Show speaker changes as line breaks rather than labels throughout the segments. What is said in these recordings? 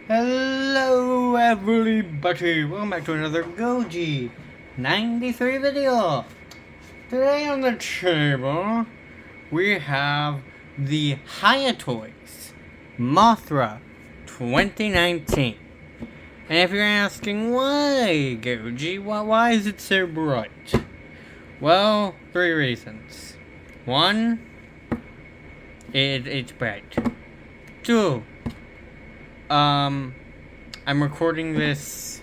Hello everybody, welcome back to another Goji 93 video. Today on the table, we have the Hiya Toys Mothra 2019. And if you're asking why, Goji, why is it so bright? Well, 3 reasons. 1, it's bright. 2, I'm recording this.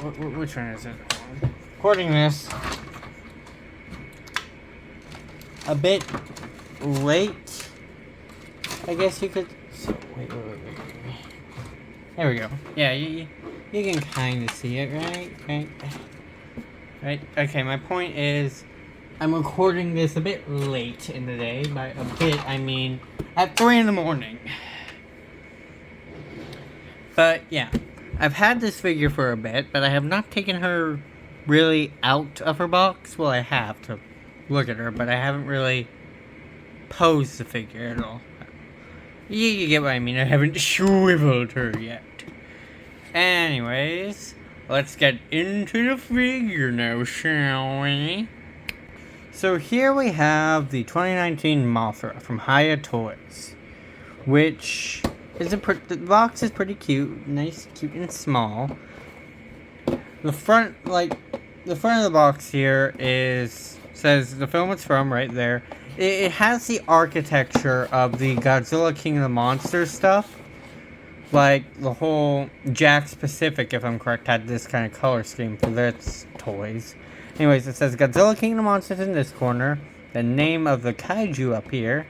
Which one is it? Recording this a bit late. I guess you could. Wait. There we go. Yeah, you can kind of see it, right. Okay, my point is, I'm recording this a bit late in the day. By a bit, I mean at 3 in the morning. But yeah, I've had this figure for a bit, but I have not taken her really out of her box. Well, I have to look at her, but I haven't really posed the figure at all. You get what I mean, I haven't swiveled her yet. Anyways, let's get into the figure now, shall we? So here we have the 2019 Mothra from Hiya Toys, which the box is pretty cute, nice, cute, and small. The front of the box here says the film it's from right there. It has the architecture of the Godzilla King of the Monsters stuff. Like the whole Jakks Pacific, if I'm correct, had this kind of color scheme for its toys. Anyways, it says Godzilla King of the Monsters in this corner. The name of the kaiju up here.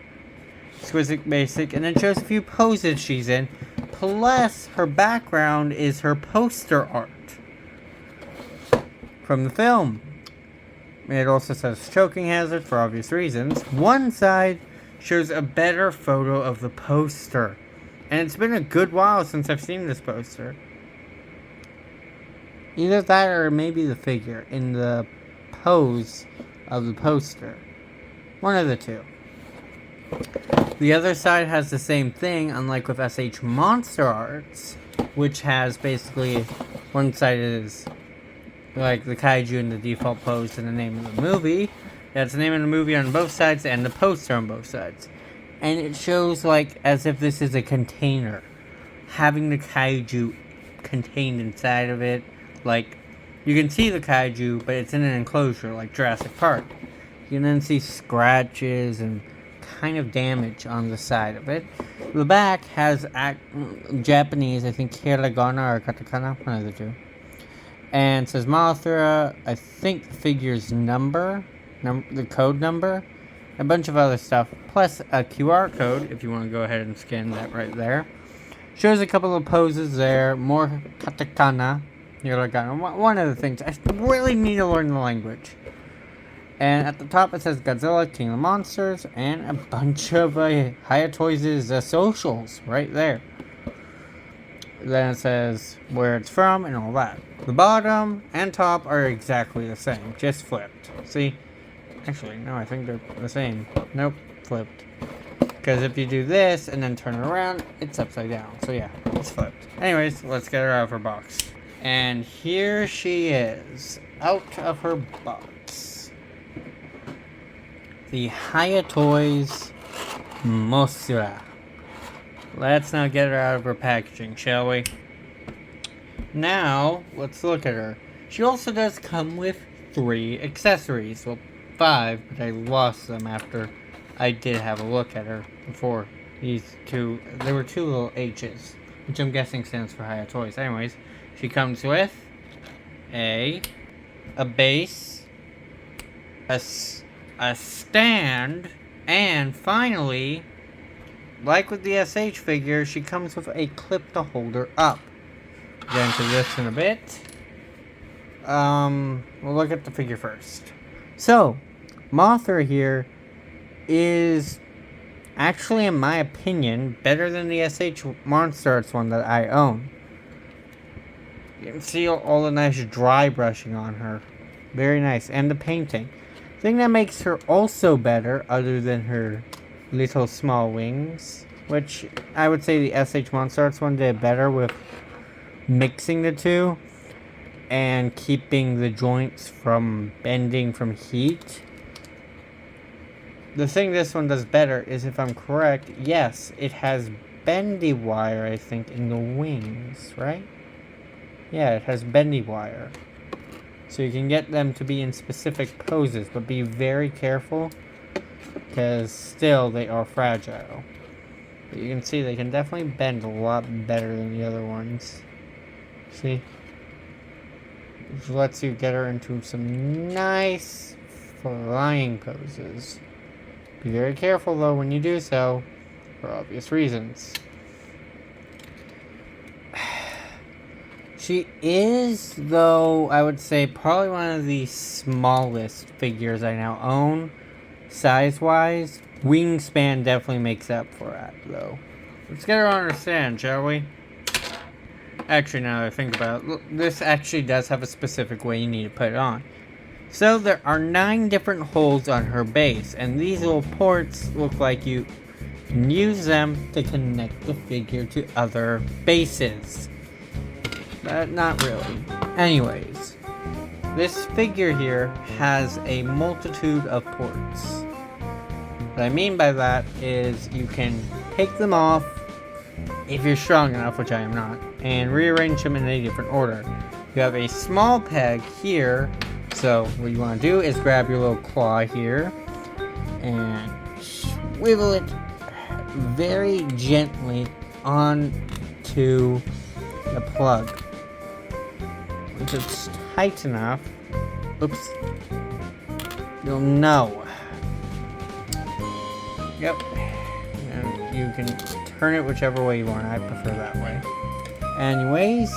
Exquisite Basic, and it shows a few poses she's in, plus her background is her poster art from the film. It also says choking hazard for obvious reasons. One side shows a better photo of the poster, and it's been a good while since I've seen this poster. Either that or maybe the figure in the pose of the poster. One of the two. The other side has the same thing, unlike with SH Monster Arts, which has basically one side is like the kaiju in the default pose and the name of the movie. That's the name of the movie on both sides and the poster on both sides. And it shows like as if this is a container, having the kaiju contained inside of it. Like you can see the kaiju, but it's in an enclosure like Jurassic Park. You can then see scratches and kind of damage on the side of it. The back has Japanese, I think hiragana or katakana, one of the two. And it says Mothra, I think the figure's the code number, a bunch of other stuff, plus a QR code if you want to go ahead and scan that right there. Shows a couple of poses there, more katakana, hiragana, one of the things. I really need to learn the language. And at the top it says Godzilla King of the Monsters and a bunch of Hiya Toys' socials right there. Then it says where it's from and all that. The bottom and top are exactly the same, just flipped. See? Actually, no, I think they're the same. Nope, flipped. Because if you do this and then turn it around, it's upside down. So yeah, it's flipped. Anyways, let's get her out of her box. And here she is, out of her box. The Hiya Toys Mothra. Let's now get her out of her packaging, shall we? Now, let's look at her. She also does come with 3 accessories. Well, 5, but I lost them after I did have a look at her before. These 2, there were 2 little H's, which I'm guessing stands for Hiya Toys. Anyways, she comes with a base, a stand, and finally, like with the SH figure, she comes with a clip to hold her up. Get into this in a bit. We'll look at the figure first. So, Mothra here is actually, in my opinion, better than the SH Monster Arts one that I own. You can see all the nice dry brushing on her. Very nice. And the painting. The thing that makes her also better, other than her little small wings, which I would say the SH Monster Arts one did better with mixing the two and keeping the joints from bending from heat. The thing this one does better is, if I'm correct, yes, it has bendy wire, I think, in the wings, right? Yeah, it has bendy wire. So you can get them to be in specific poses, but be very careful, because still they are fragile. But you can see they can definitely bend a lot better than the other ones. See? Which lets you get her into some nice flying poses. Be very careful though when you do so, for obvious reasons. She is, though, I would say, probably one of the smallest figures I now own, size-wise. Wingspan definitely makes up for that, though. Let's get her on her stand, shall we? Actually, now that I think about it, this actually does have a specific way you need to put it on. So, there are 9 different holes on her base, and these little ports look like you can use them to connect the figure to other bases. But not really. Anyways, this figure here has a multitude of ports. What I mean by that is you can take them off, if you're strong enough, which I am not, and rearrange them in a different order. You have a small peg here, so what you want to do is grab your little claw here and swivel it very gently onto the plug. If it's tight enough, oops, you'll know. Yep. And you can turn it whichever way you want. I prefer that way. Anyways,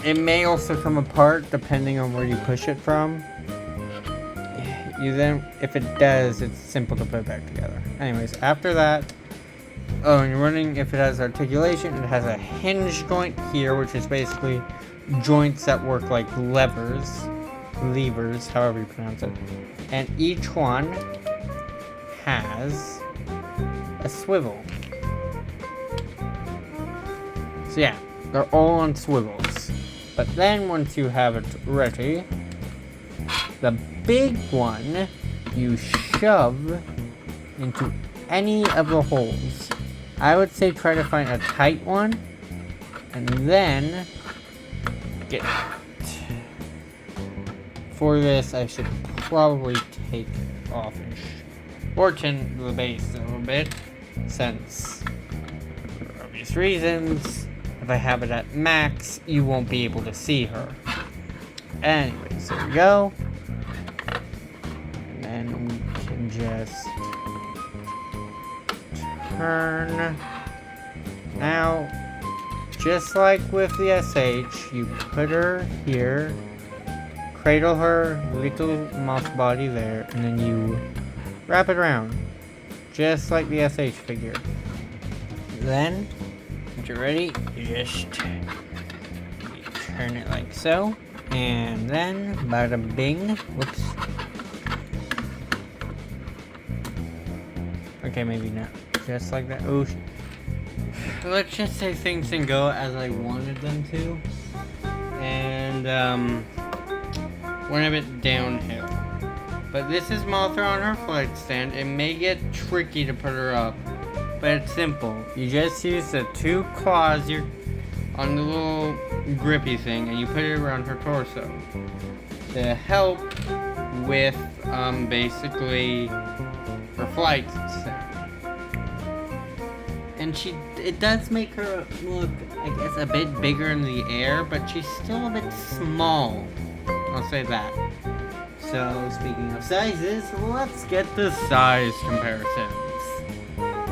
it may also come apart depending on where you push it from. If it does, it's simple to put it back together. Anyways, after that, and you're wondering if it has articulation, it has a hinge joint here, which is basically joints that work like levers, however you pronounce it. And each one has a swivel. So yeah, they're all on swivels. But then once you have it ready, the big one you shove into any of the holes. I would say try to find a tight one, and then get it. For this, I should probably take it off and shorten the base a little bit, since, for obvious reasons, if I have it at max, you won't be able to see her. Anyways, there we go. And then we can just turn. Now, just like with the SH, you put her here, cradle her little moth body there, and then you wrap it around, just like the SH figure. Then, once you're ready, you just turn it like so, and then, bada bing, whoops. Okay, maybe not, just like that. Oh, let's just say things didn't go as I wanted them to, and went a bit downhill. But this is Mothra on her flight stand. It may get tricky to put her up, but it's simple. You just use the 2 claws on the little grippy thing, and you put it around her torso to help with basically her flight stand. And it does make her look, I guess, a bit bigger in the air, but she's still a bit small. I'll say that. So, speaking of sizes, let's get the size comparisons.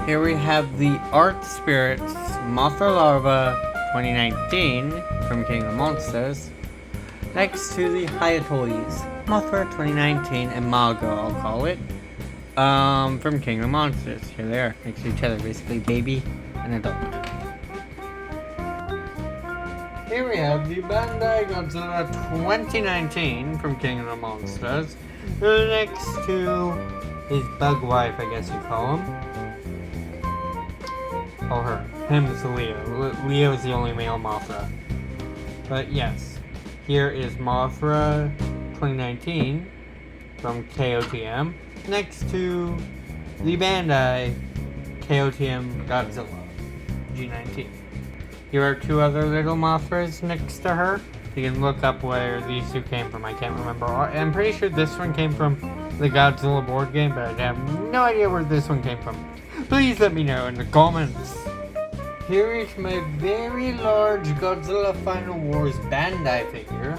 Here we have the Art Spirits Mothra Larva 2019 from King of Monsters, next to the Hiya Toys Mothra 2019 Imago, I'll call it, from King of Monsters. Here they are, next to each other, basically baby and adult. Here we have the Bandai Godzilla 2019 from King of the Monsters, next to his bug wife, I guess you call him. call her. Him is Leo. Leo is the only male Mothra. But yes, here is Mothra 2019 from KOTM next to the Bandai KOTM Godzilla G19. Here are two other little Mothras next to her. You can look up where these two came from. I can't remember. I'm pretty sure this one came from the Godzilla board game, but I have no idea where this one came from. Please let me know in the comments. Here is my very large Godzilla Final Wars Bandai figure.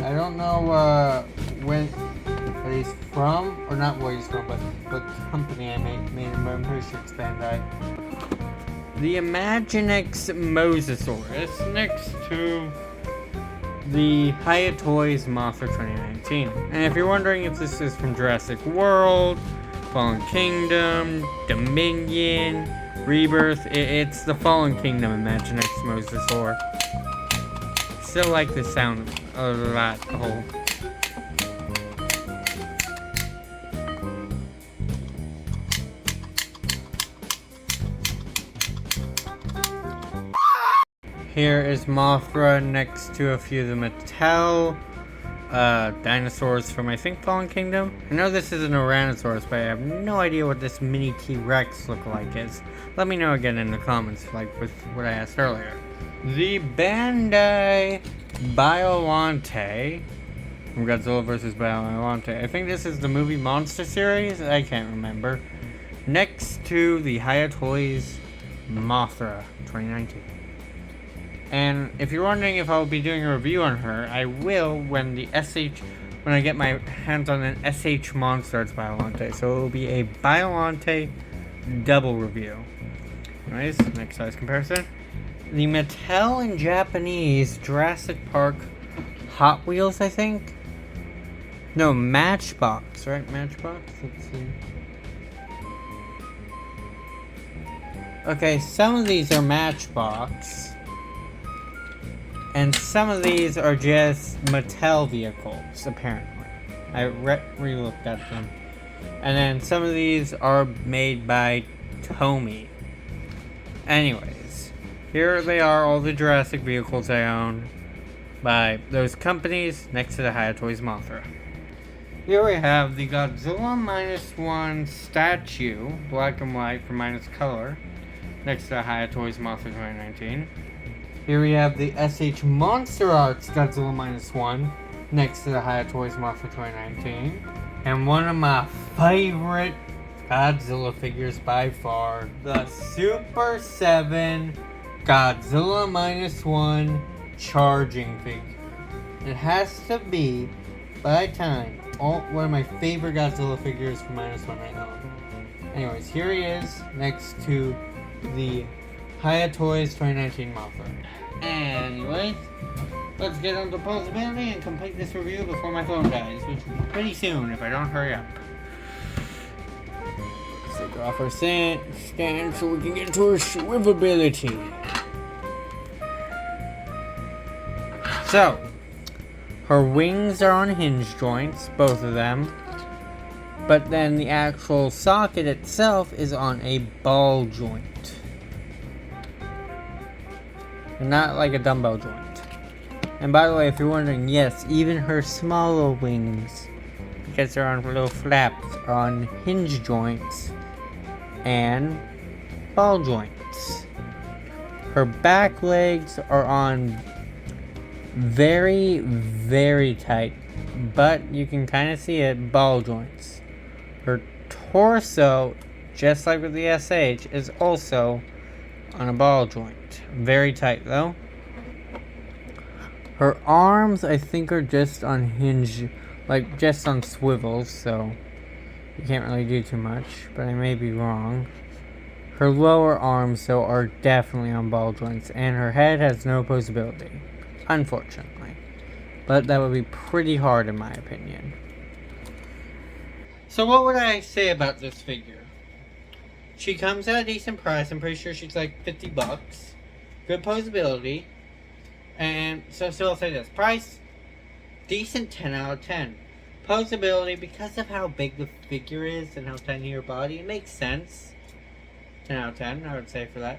I don't know what he's from, or not where he's from, but what company I made him, but I'm pretty sure it's Bandai. The Imaginext Mosasaurus next to the Hiya Toys Mothra 2019. And if you're wondering if this is from Jurassic World, Fallen Kingdom, Dominion, Rebirth, it's the Fallen Kingdom Imaginext Mosasaur. Still like the sound a lot. Here is Mothra next to a few of the Mattel dinosaurs from, I think, Fallen Kingdom. I know this is an Tyrannosaurus, but I have no idea what this mini T-Rex look-alike is. Let me know again in the comments, like with what I asked earlier. The Bandai Biollante from Godzilla vs. Biollante. I think this is the movie Monster series? I can't remember. Next to the Hiya Toys Mothra 2019. And if you're wondering if I'll be doing a review on her, I will when I get my hands on an SH Monsters Biollante. So it will be a Biollante double review. Anyways, next size comparison. The Mattel in Japanese Jurassic Park Hot Wheels, I think? No, Matchbox, right? Matchbox? Let's see. Okay, some of these are Matchbox. And some of these are just Mattel vehicles, apparently. I re-looked at them. And then some of these are made by Tomy. Anyways, here they are, all the Jurassic vehicles I own by those companies next to the Hiya Toys Mothra. Here we have the Godzilla -1 statue, black and white for minus color, next to the Hiya Toys Mothra 2019. Here we have the SH Monster Arts Godzilla -1 next to the Hiya Toys Mothra 2019. And one of my favorite Godzilla figures by far, the Super 7 Godzilla -1 charging figure. It has to be, by time, one of my favorite Godzilla figures for -1 I own. Anyways, here he is next to the Hiya Toys 2019 Mothra. Anyways, let's get on to possibility and complete this review before my phone dies, which will be pretty soon if I don't hurry up. Let's take off our stand so we can get to our swivelability. So, her wings are on hinge joints, both of them. But then the actual socket itself is on a ball joint. Not like a dumbbell joint. And by the way, if you're wondering, yes, even her smaller wings, because they're on little flaps, are on hinge joints and ball joints. Her back legs are on very, very tight, but you can kind of see it, ball joints. Her torso, just like with the SH, is also on a ball joint. Very tight though. Her arms, I think, are just on hinge, like just on swivels, so you can't really do too much, but I may be wrong. Her lower arms, though, are definitely on ball joints, and her head has no posability, unfortunately. But that would be pretty hard in my opinion. So what would I say about this figure? She comes at a decent price. I'm pretty sure she's like $50. Good posability. And so I'll say this. Price, decent, 10 out of 10. Posability, because of how big the figure is and how tiny her body, it makes sense. 10 out of 10, I would say, for that.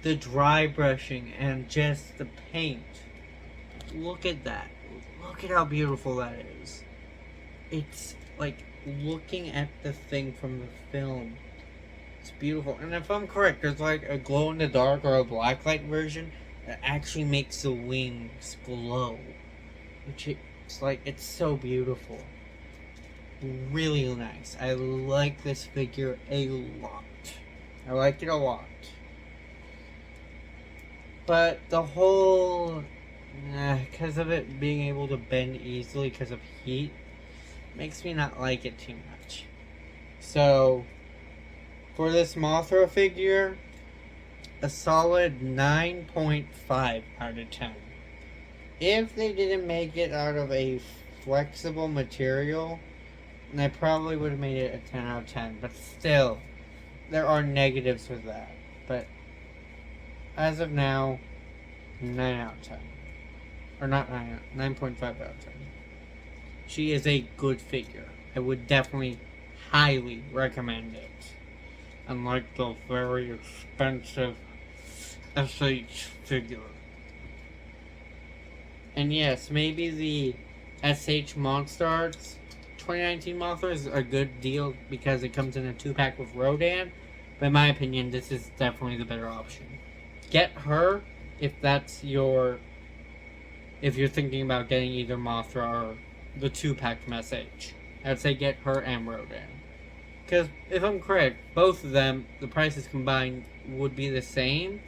The dry brushing and just the paint. Look at that. Look at how beautiful that is. It's like looking at the thing from the film. It's beautiful. And if I'm correct, there's like a glow in the dark or a blacklight version that actually makes the wings glow. Which it's like, it's so beautiful. Really nice. I like this figure a lot. I like it a lot. But the whole, because of it being able to bend easily because of heat, makes me not like it too much. So, for this Mothra figure, a solid 9.5 out of 10. If they didn't make it out of a flexible material, then I probably would have made it a 10 out of 10. But still, there are negatives with that. But as of now, 9 out of 10. Or not 9, 9.5 out of 10. She is a good figure. I would definitely highly recommend it. Unlike the very expensive SH figure. And yes, maybe the SH Monster Arts 2019 Mothra is a good deal because it comes in a 2-pack with Rodan. But in my opinion, this is definitely the better option. Get her if that's your... if you're thinking about getting either Mothra or the 2-pack from SH. I'd say get her and Rodan. Because if I'm correct, both of them, the prices combined would be the same.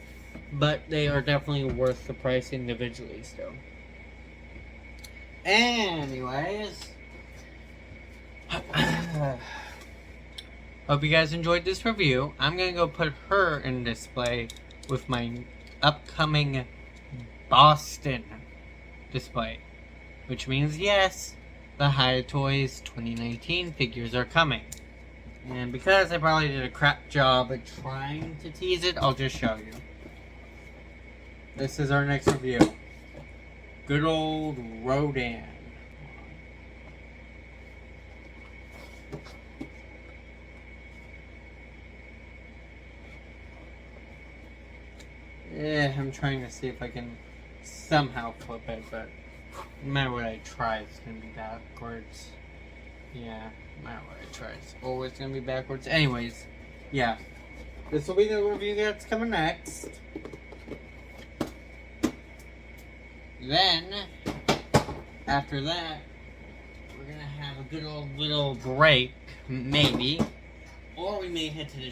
But they are definitely worth the price individually still. Anyways, hope you guys enjoyed this review. I'm gonna go put her in display with my upcoming Boston display, which means yes, the Hiya Toys 2019 figures are coming. And because I probably did a crap job at trying to tease it, I'll just show you. This is our next review. Good old Rodan. I'm trying to see if I can somehow flip it, but no matter what I try, it's gonna be backwards. Yeah, no matter what I try, it's always gonna be backwards. Anyways, yeah. This will be the review that's coming next. Then, after that, we're gonna have a good old little break, maybe. Or we may head to the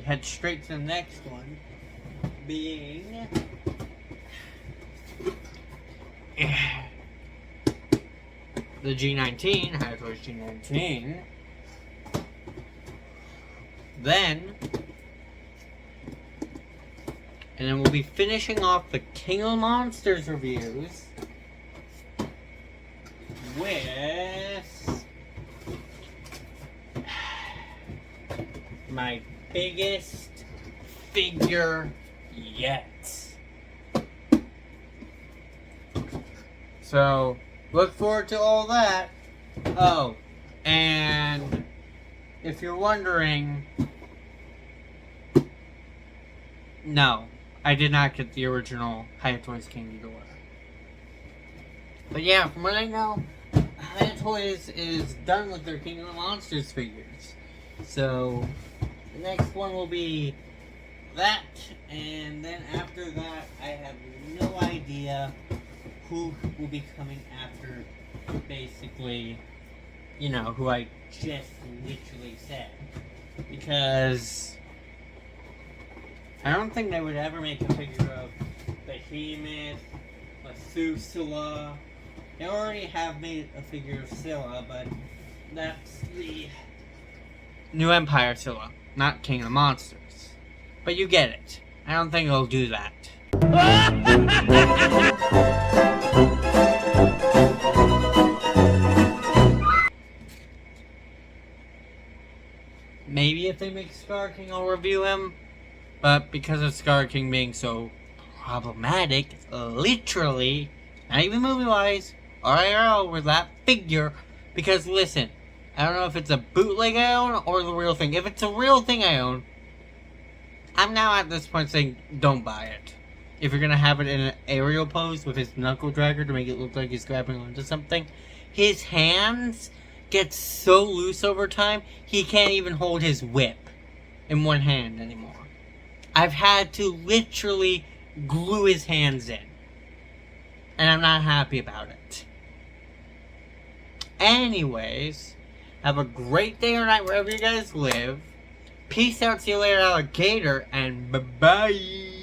head straight to the next one. Being... the G19, Hiya Toys G19. And then we'll be finishing off the King of Monsters reviews with my biggest figure yet. So, look forward to all that. Oh, and if you're wondering, no, I did not get the original Hiya Toys King Ghidorah. But yeah, from what I know, Hiya Toys is done with their King of the Monsters figures. So, the next one will be that, and then after that, I have no idea who will be coming after, basically, you know, who I just literally said. Because I don't think they would ever make a figure of Behemoth, Methuselah. They already have made a figure of Scylla, but that's the New Empire Scylla, not King of the Monsters. But you get it. I don't think they'll do that. Maybe if they make Scar King, I'll review him. But because of Scar King being so problematic, literally, not even movie-wise, IRL with that figure. Because listen, I don't know if it's a bootleg I own or the real thing. If it's a real thing I own, I'm now at this point saying don't buy it. If you're gonna have it in an aerial pose with his knuckle dragger to make it look like he's grabbing onto something, his hands get so loose over time he can't even hold his whip in one hand anymore. I've had to literally glue his hands in, and I'm not happy about it. Anyways, have a great day or night wherever you guys live. Peace out, see you later, alligator, and bye-bye.